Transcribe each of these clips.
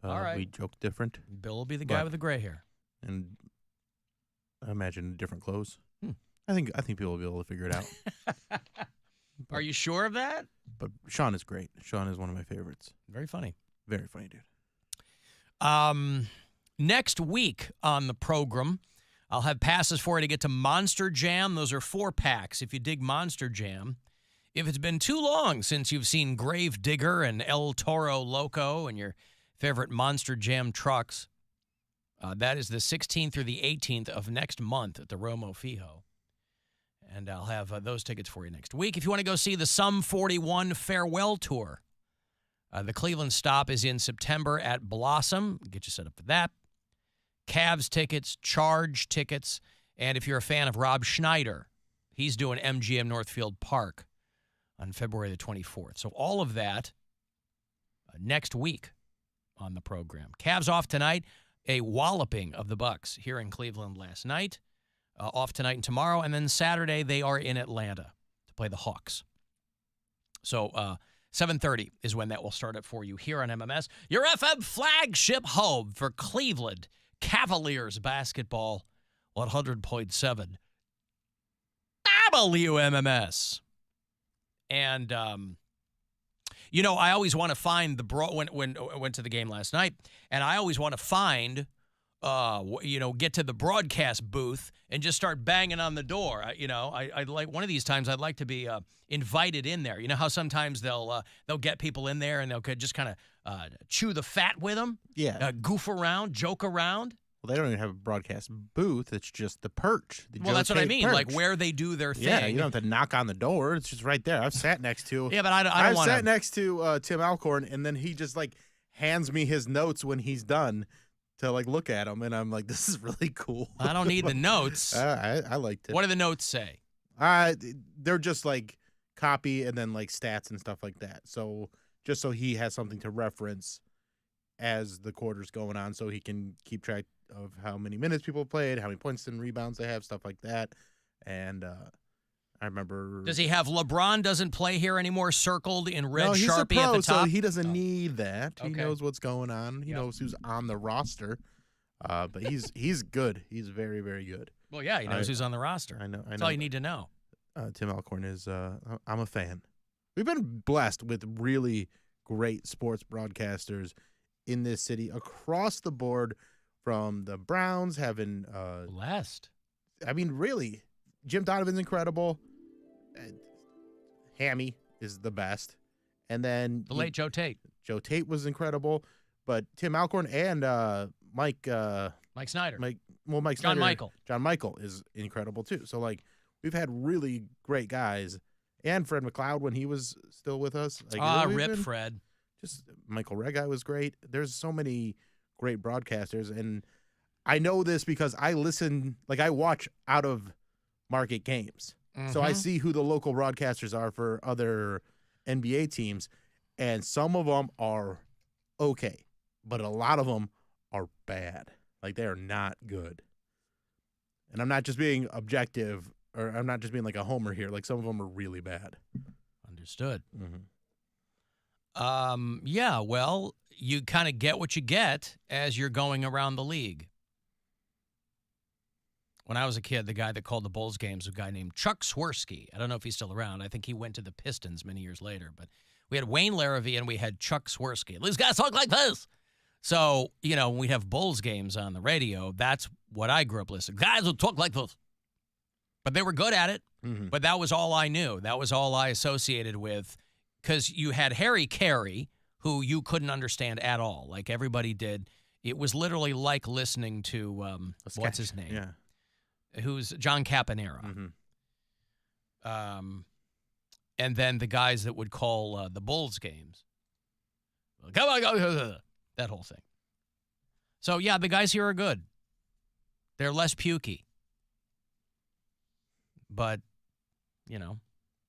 All right. We joke different. Bill will be the guy with the gray hair. And I imagine different clothes. Hmm. I think people will be able to figure it out. Are you sure of that? But Sean is great. Sean is one of my favorites. Very funny. Very funny dude. Next week on the program, I'll have passes for you to get to Monster Jam. Those are 4-packs if you dig Monster Jam. If it's been too long since you've seen Grave Digger and El Toro Loco and your favorite Monster Jam trucks, that is the 16th through the 18th of next month at the Romo Fijo. And I'll have those tickets for you next week. If you want to go see the Sum 41 Farewell Tour, the Cleveland stop is in September at Blossom. Get you set up for that. Cavs tickets, Charge tickets, and if you're a fan of Rob Schneider, he's doing MGM Northfield Park on February the 24th. So all of that next week on the program. Cavs off tonight, a walloping of the Bucks here in Cleveland last night. Off tonight and tomorrow, and then Saturday they are in Atlanta to play the Hawks. So 7:30 is when that will start up for you here on MMS, your FM flagship home for Cleveland Cavaliers basketball, 100.7 WMMS. And I always want to find when I went to the game last night, and I always want to find. Get to the broadcast booth and just start banging on the door. I'd like one of these times. I'd like to be invited in there. You know how sometimes they'll get people in there and they'll just kind of chew the fat with them. Yeah, goof around, joke around. Well, they don't even have a broadcast booth. It's just the perch. Well, that's what I mean. Perch. Like where they do their thing. Yeah, you don't have to knock on the door. It's just right there. I've sat next to. Yeah, but I don't want to. I've sat next to Tim Alcorn, and then he just hands me his notes when he's done. To look at them, and I'm like, this is really cool. I don't need the notes. I liked it. What do the notes say? They're just copy and then stats and stuff like that. So just so he has something to reference as the quarter's going on, so he can keep track of how many minutes people played, how many points and rebounds they have, stuff like that. And I remember. Does he have LeBron doesn't play here anymore circled in red no, he's Sharpie a pro, at the top? So he doesn't need that. Okay. He knows what's going on. He knows who's on the roster. But he's good. He's very, very good. Well, yeah, he knows who's on the roster. I know. That's all you need to know. Tim Alcorn is I'm a fan. We've been blessed with really great sports broadcasters in this city across the board, from the Browns having blessed. I mean, really, Jim Donovan's incredible. Hammy is the best. And then the late Joe Tate. Joe Tate was incredible. But Tim Alcorn and Mike Snyder. Mike John Snyder. John Michael is incredible too. So we've had really great guys. And Fred McLeod when he was still with us. Rip Fred. Just Michael Regai was great. There's so many great broadcasters. And I know this because I listen, I watch out of market games. Mm-hmm. So I see who the local broadcasters are for other NBA teams. And some of them are okay. But a lot of them are bad. They are not good. And I'm not just being objective, or I'm not just being a homer here. Some of them are really bad. Understood. Mm-hmm. Yeah, well, you kind of get what you get as you're going around the league. When I was a kid, the guy that called the Bulls games was a guy named Chuck Swirsky. I don't know if he's still around. I think he went to the Pistons many years later. But we had Wayne Larrivee and we had Chuck Swirsky. These guys talk like this. So, when we have Bulls games on the radio, that's what I grew up listening. Guys will talk like this. But they were good at it. Mm-hmm. But that was all I knew. That was all I associated with. Because you had Harry Carey, who you couldn't understand at all. Like everybody did. It was literally like listening to, what's his name? Yeah. Who's John Caponera. Mm-hmm. And then the guys that would call the Bulls games. Come on, go. That whole thing. So, yeah, the guys here are good. They're less pukey. But,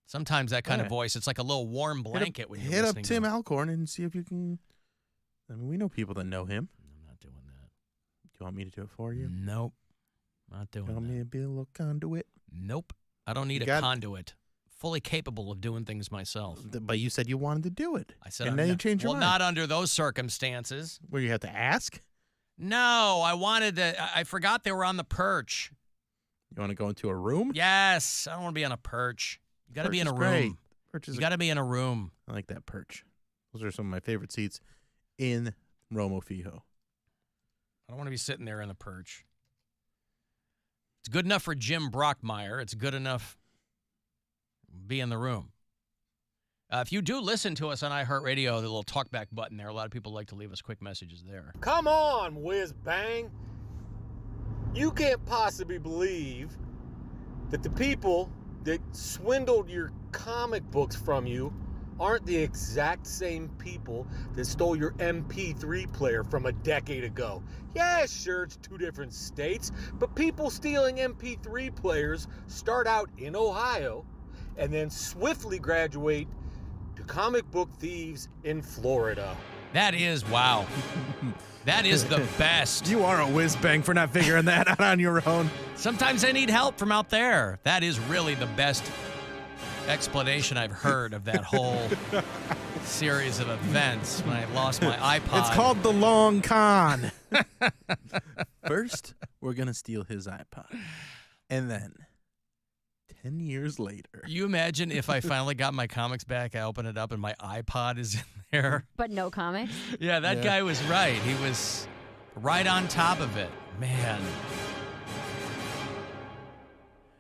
sometimes that kind of voice, it's like a little warm blanket when you're listening. Hit up Tim Alcorn and see if you can. I mean, we know people that know him. I'm not doing that. Do you want me to do it for you? Nope. Not doing that. Want me to be a little conduit? Nope. I don't need a conduit fully capable of doing things myself. But you said you wanted to do it. I said, and then you changed your mind. Well, not under those circumstances. Where you have to ask? No, I wanted to. I forgot they were on the perch. You want to go into a room? Yes, I don't want to be on a perch. You got to be in a room. Great. Perch is you got to be in a room. I like that perch. Those are some of my favorite seats in Romo Fijo. I don't want to be sitting there in the perch. It's good enough for Jim Brockmeyer. It's good enough to be in the room. If you do listen to us on iHeartRadio, the little talkback button there, a lot of people like to leave us quick messages there. Come on, whiz bang. You can't possibly believe that the people that swindled your comic books from you aren't the exact same people that stole your MP3 player from a decade ago. Yeah, sure, it's 2 different states, but people stealing MP3 players start out in Ohio and then swiftly graduate to comic book thieves in Florida. That is, wow. That is the best. You are a whiz bang for not figuring that out on your own. Sometimes I need help from out there. That is really the best explanation I've heard of that whole series of events when I lost my iPod. It's called the long con. First, we're going to steal his iPod. And then 10 years later. You imagine if I finally got my comics back, I open it up and my iPod is in there. But no comics? Yeah, that guy was right. He was right on top of it. Man.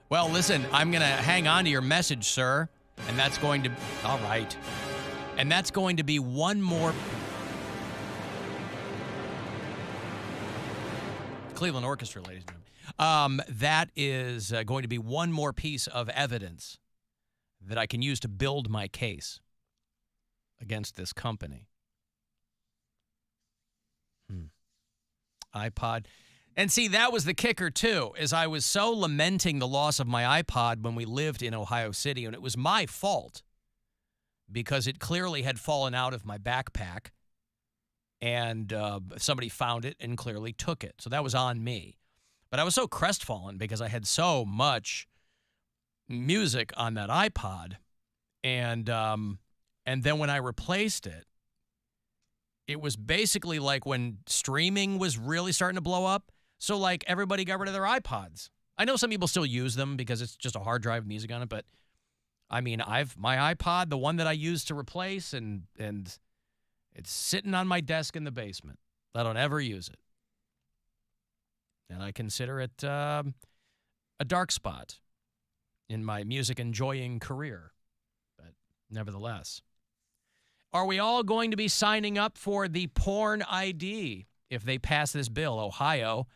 Well, listen, I'm going to hang on to your message, sir. And that's going to... All right. And that's going to be one more... Cleveland Orchestra, ladies and gentlemen. That is going to be one more piece of evidence that I can use to build my case against this company. iPod. And see, that was the kicker, too, is I was so lamenting the loss of my iPod when we lived in Ohio City, and it was my fault because it clearly had fallen out of my backpack, and somebody found it and clearly took it. So that was on me. But I was so crestfallen because I had so much music on that iPod, and then when I replaced it, it was basically like when streaming was really starting to blow up. So, like, everybody got rid of their iPods. I know some people still use them because it's just a hard drive with music on it, but, I mean, my iPod, the one that I used to replace, and it's sitting on my desk in the basement. I don't ever use it. And I consider it a dark spot in my music-enjoying career. But nevertheless. Are we all going to be signing up for the porn ID if they pass this bill? Ohio,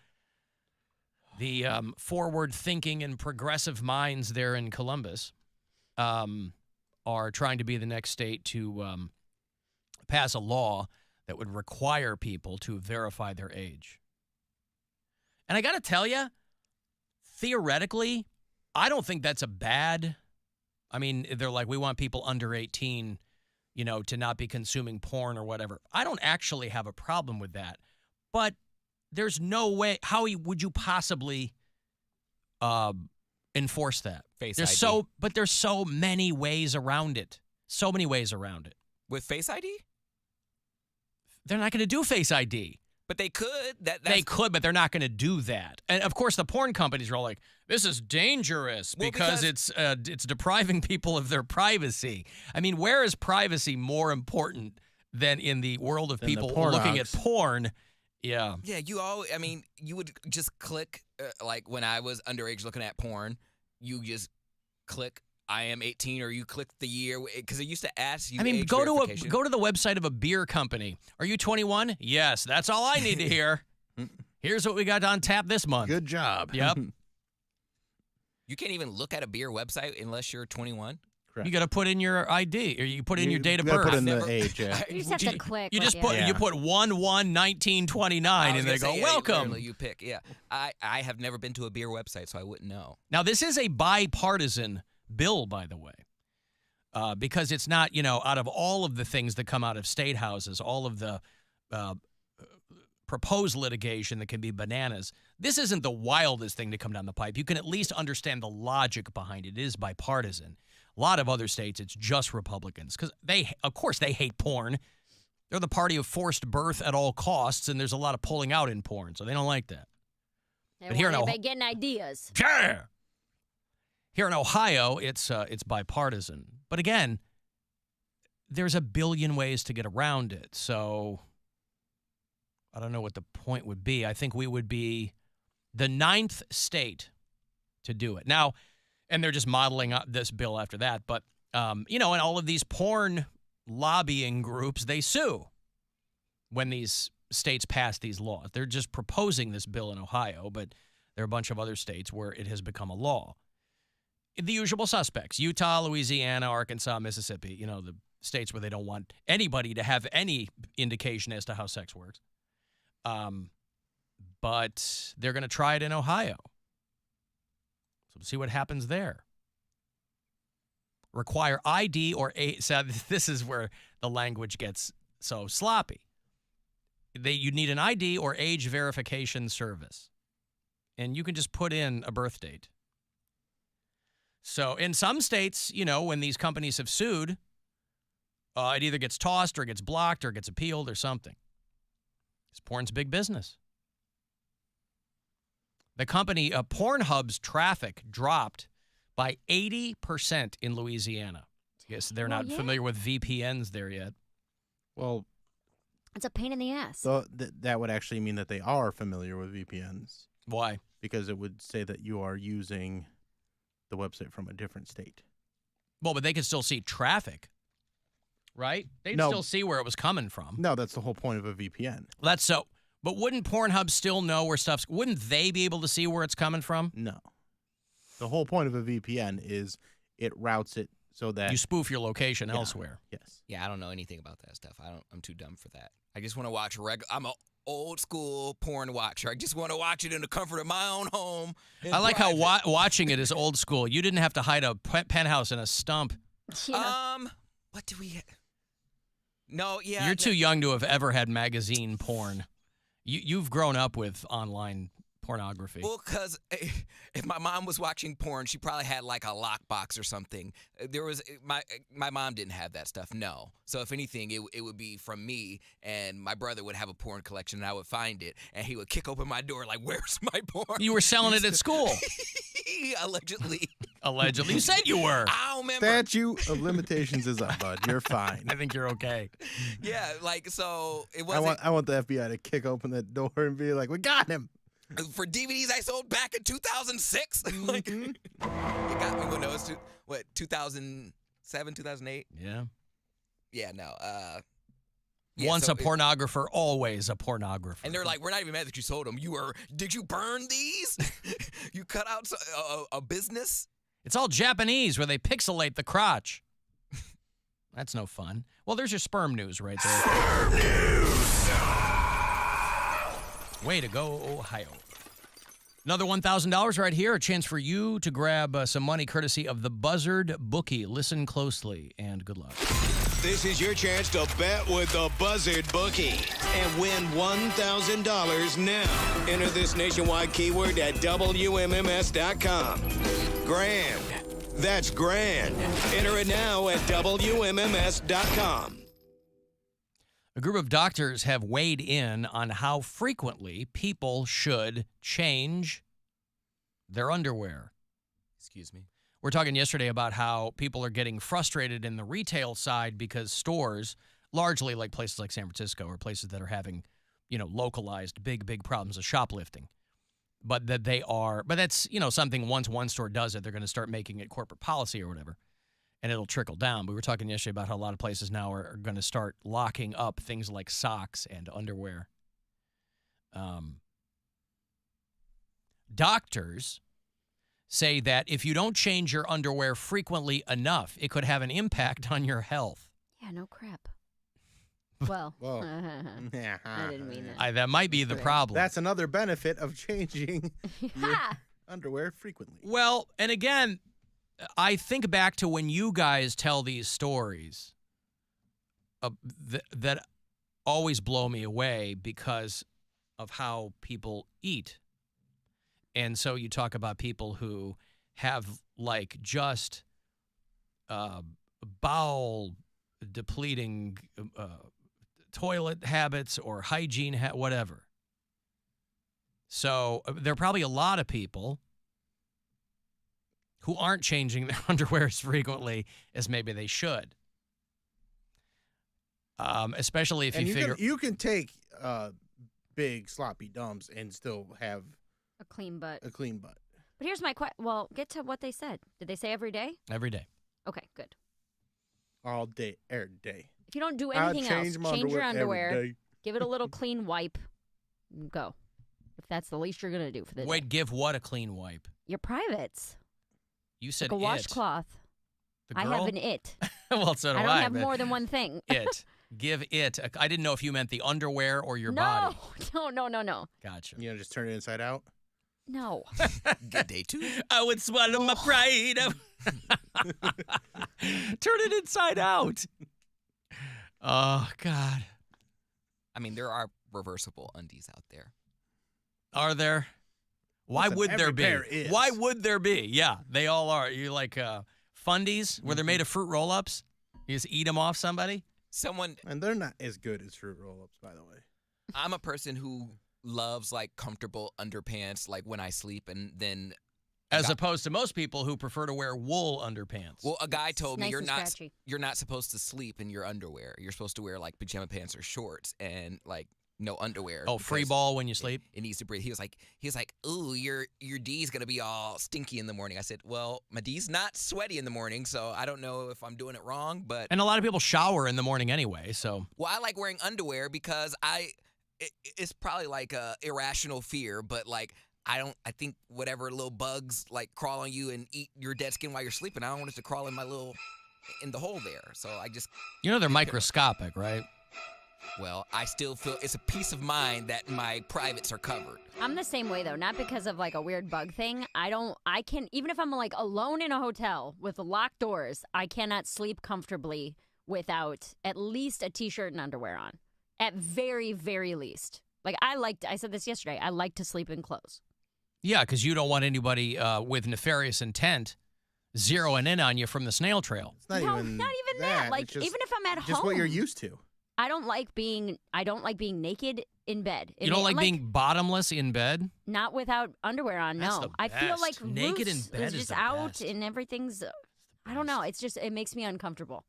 the forward-thinking and progressive minds there in Columbus are trying to be the next state to pass a law that would require people to verify their age. And I got to tell you, theoretically, I don't think that's a bad... I mean, they're like, we want people under 18, you know, to not be consuming porn or whatever. I don't actually have a problem with that. But there's no way... How would you possibly enforce that? Face ID. But there's so many ways around it. So many ways around it. With Face ID? They're not going to do Face ID. But they could. They could, but they're not going to do that. And, of course, the porn companies are all like, this is dangerous because it's depriving people of their privacy. I mean, where is privacy more important than in the world of people looking at porn? Yeah. Yeah, you would just click, like when I was underage looking at porn, you just click, I am 18, or you click the year, because it used to ask you. I mean, go to the website of a beer company. Are you 21? Yes, that's all I need to hear. Here's what we got on tap this month. Good job. Yep. You can't even look at a beer website unless you're 21. Correct. You got to put in your ID, or you put in your date of birth. Put in the age. Yeah. You just have to click. You just put 1/1/1929, and they go, welcome. You pick. Yeah, I have never been to a beer website, so I wouldn't know. Now this is a bipartisan bill, by the way, because it's not, out of all of the things that come out of state houses, all of the proposed litigation that can be bananas. This isn't the wildest thing to come down the pipe. You can at least understand the logic behind it. It is bipartisan. A lot of other states, it's just Republicans because of course, they hate porn. They're the party of forced birth at all costs, and there's a lot of pulling out in porn, so they don't like that. But here in getting ideas. Yeah. Here in Ohio, it's bipartisan. But again, there's a billion ways to get around it. So I don't know what the point would be. I think we would be the 9th state to do it. Now, and they're just modeling this bill after that. But, and all of these porn lobbying groups, they sue when these states pass these laws. They're just proposing this bill in Ohio, but there are a bunch of other states where it has become a law. The usual suspects, Utah, Louisiana, Arkansas, Mississippi, the states where they don't want anybody to have any indication as to how sex works. But they're going to try it in Ohio. So we'll see what happens there. Require ID or age. So this is where the language gets so sloppy. You need an ID or age verification service. And you can just put in a birth date. So in some states, when these companies have sued, it either gets tossed or gets blocked or gets appealed or something. This porn's big business. The company, Pornhub's traffic dropped by 80% in Louisiana. I guess they're not familiar with VPNs there yet. Well, it's a pain in the ass. So that would actually mean that they are familiar with VPNs. Why? Because it would say that you are using the website from a different state. Well, but they could still see traffic, right? They'd still see where it was coming from. No, that's the whole point of a VPN. Well, that's so. But wouldn't Pornhub still know where stuff's... Wouldn't they be able to see where it's coming from? No. The whole point of a VPN is it routes it so that... You spoof your location elsewhere. Yes. Yeah, I don't know anything about that stuff. I'm too dumb for that. I just want to watch I'm an old school porn watcher. I just want to watch it in the comfort of my own home. I like how watching it is old school. You didn't have to hide a penthouse in a stump. Yeah. What do we... No, yeah. You're too young to have ever had magazine porn. You've grown up with online pornography. Well, because if my mom was watching porn, she probably had like a lockbox or something. My mom didn't have that stuff, no. So if anything, it would be from me, and my brother would have a porn collection, and I would find it, and he would kick open my door like, "Where's my porn?" You were selling it at school. Allegedly. Allegedly. You said you were. I don't remember. Statute of limitations is up, bud. You're fine. I think you're okay. Yeah, so it wasn't... I want the FBI to kick open that door and be like, "We got him." For DVDs I sold back in 2006? Like, you got me when it was, 2007, 2008? Yeah. Yeah, no. Once a pornographer, always a pornographer. And they're like, we're not even mad that you sold them. Did you burn these? You cut out a business? It's all Japanese where they pixelate the crotch. That's no fun. Well, there's your sperm news right there. Sperm news! Way to go, Ohio. Another $1,000 right here. A chance for you to grab some money courtesy of the Buzzard Bookie. Listen closely and good luck. This is your chance to bet with the Buzzard Bookie and win $1,000 now. Enter this nationwide keyword at WMMS.com. Grand. That's grand. Enter it now at WMMS.com. A group of doctors have weighed in on how frequently people should change their underwear. Excuse me. We're talking yesterday about how people are getting frustrated in the retail side because stores, largely like places like San Francisco or places that are having, localized big problems of shoplifting. But that's, something once one store does it, they're going to start making it corporate policy or whatever. And it'll trickle down. We were talking yesterday about how a lot of places now are going to start locking up things like socks and underwear. Doctors say that if you don't change your underwear frequently enough, it could have an impact on your health. Yeah, no crap. Well, I didn't mean that. That might be the problem. That's another benefit of changing your underwear frequently. Well, and again, I think back to when you guys tell these stories that always blow me away because of how people eat. And so you talk about people who have like just bowel depleting toilet habits or hygiene, whatever. So there are probably a lot of people who aren't changing their underwear as frequently as maybe they should. Especially if you can take big sloppy dumps and still have a clean butt. But here's my question. Well, get to what they said. Did they say every day? Every day. Okay, good. All day, every day. If you don't do anything else, change your underwear. Every day. Give it a little clean wipe. And go. If that's the least you're going to do for the day. Wait, give what a clean wipe? Your privates. You said like a washcloth. The girl? I have an it. Well, so do I. I don't have more than one thing. It. Give it. I didn't know if you meant the underwear or your body. No. Gotcha. Just turn it inside out? No. Good day, too. I would swallow my pride. Turn it inside out. Oh, God. I mean, there are reversible undies out there. Are there? Why would there be? Is. Why would there be? Yeah, they all are. You like fundies where they're made of fruit roll-ups? You just eat them off somebody? And they're not as good as fruit roll-ups, by the way. I'm a person who loves like comfortable underpants, like when I sleep, and then as opposed to most people who prefer to wear wool underpants. Well, a guy told me nice you're not supposed to sleep in your underwear. You're supposed to wear like pajama pants or shorts and like no underwear. Oh, free ball when you sleep? It needs to breathe. He was like, ooh, your D's gonna be all stinky in the morning. I said, well, my D's not sweaty in the morning, so I don't know if I'm doing it wrong, but and a lot of people shower in the morning anyway, so. Well, I like wearing underwear because it's probably like a irrational fear, but like I think whatever little bugs like crawl on you and eat your dead skin while you're sleeping, I don't want it to crawl in in the hole there. So I just they're microscopic, right? Well, I still feel it's a peace of mind that my privates are covered. I'm the same way though, not because of like a weird bug thing. I can even if I'm like alone in a hotel with locked doors, I cannot sleep comfortably without at least a t-shirt and underwear on. At very, very least. Like I said this yesterday, I like to sleep in clothes. Yeah, because you don't want anybody with nefarious intent zeroing in on you from the snail trail. It's not even that. Like even if I'm at home. Just what you're used to. I don't like being naked in bed. You don't like being bottomless in bed? Not without underwear on, no. That's the I feel best. like Naked in bed is is just the out best. and everything's I don't know. It's just it makes me uncomfortable.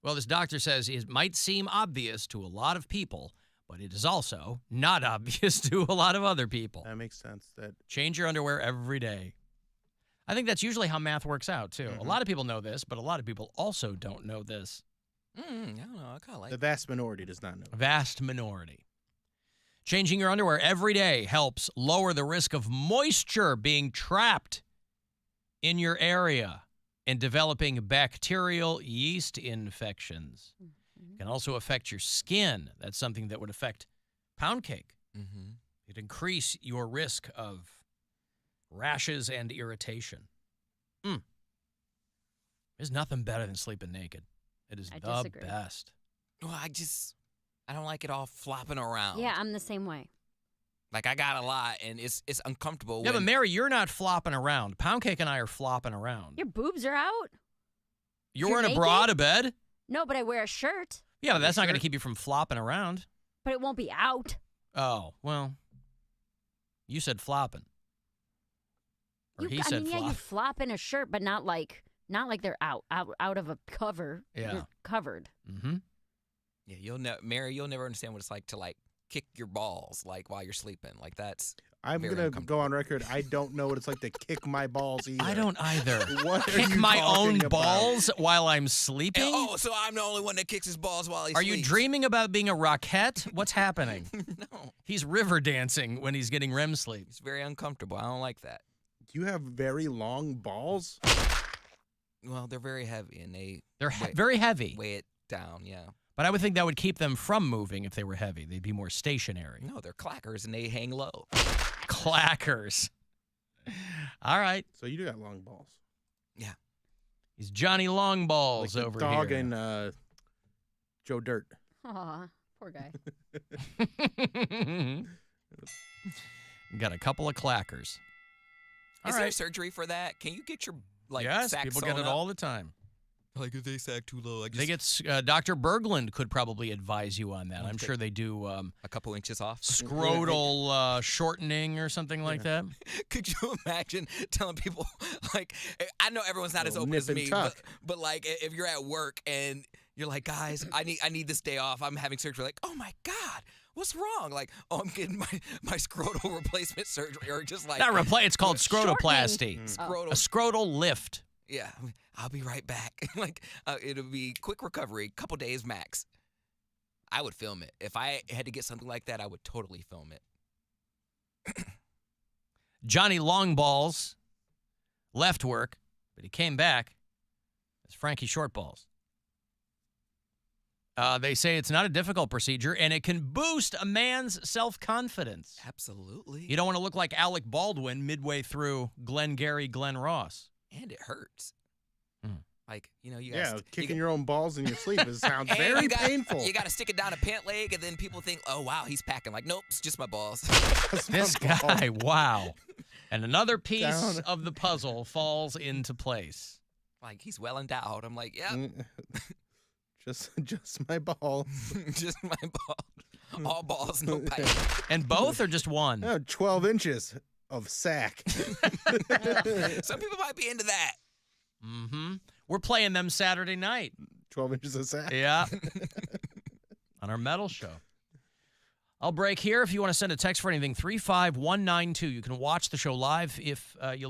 Well, this doctor says it might seem obvious to a lot of people, but it is also not obvious to a lot of other people. That makes sense. Change your underwear every day. I think that's usually how math works out, too. A lot of people know this, but a lot of people also don't know this. I don't know. I kind of like the vast minority does not know. Vast minority. Changing your underwear every day helps lower the risk of moisture being trapped in your area and developing bacterial yeast infections. It can also affect your skin. That's something that would affect Poundcake. It'd increase your risk of rashes and irritation. There's nothing better than sleeping naked. It is the disagree. best. Well, I don't like it all flopping around. Yeah, I'm the same way. Like I got a lot, and it's uncomfortable. Yeah, but Mary, you're not flopping around. Poundcake and I are flopping around. Your boobs are out? You're wearing a bra to bed? No, but I wear a shirt. Yeah, but that's not going to keep you from flopping around. But it won't be out. Oh, well, you said flopping. Or he said flop. Yeah, you flop in a shirt, but not like they're out of a cover. Yeah. You're covered. Mm-hmm. Yeah, Mary, you'll never understand what it's like to like kick your balls like while you're sleeping. Like that's I'm very gonna uncomfortable. go on record. I don't know what it's like to kick my balls either. I don't either. What are Kick you my talking own about? balls while I'm sleeping? Oh, so I'm the only one that kicks his balls while he Are sleeps. you dreaming about being a rockette? What's happening? No. He's river dancing when he's getting REM sleep. It's very uncomfortable. I don't like that. You have very long balls? Well, they're very heavy, and They're very heavy. weigh it down, yeah. But I would think that would keep them from moving if they were heavy. They'd be more stationary. No, they're clackers, and they hang low. Clackers. All right. So you do got long balls. Yeah. He's Johnny Longballs Like the over dog here. and Joe Dirt. Aw, Poor guy. Got a couple of clackers. Is there surgery for that? Can you get your yes, sack people sewn get it up? all the time. Like if they sack too low, They get Dr. Berglund could probably advise you on that. I'm sure they do a couple inches off. scrotal shortening or something like that. Could you imagine telling people like I know everyone's not as open nip as and me, tuck. but like if you're at work and you're like, guys, I need this day off. I'm having surgery. Like, oh my God, what's wrong? Like, oh, I'm getting my scrotal replacement surgery, or just like Not replace. It's called scrotoplasty. scrotal. A scrotal lift. Yeah, I'll be right back. Like it'll be quick recovery, couple days max. I would film it if I had to get something like that. I would totally film it. Johnny Longballs left work, but he came back as Frankie Shortballs. They say it's not a difficult procedure, and it can boost a man's self-confidence. Absolutely. You don't want to look like Alec Baldwin midway through Glengarry Glen Ross. And it hurts. Hmm. Like, you know, you guys. kicking your own balls in your sleep sounds very painful. You got to stick it down a pant leg, and then people think, oh, wow, he's packing. Like, nope, it's just my balls. This guy, wow. And another piece of the puzzle falls into place. Like, he's well endowed. I'm like, yeah, Just my balls. just my balls. All balls, no pipe. And both or just one? 12 inches of sack. Some people might be into that. Mm-hmm. We're playing them Saturday night. 12 inches of sack. Yeah. On our metal show. I'll break here. If you want to send a text for anything, 35192. You can watch the show live if you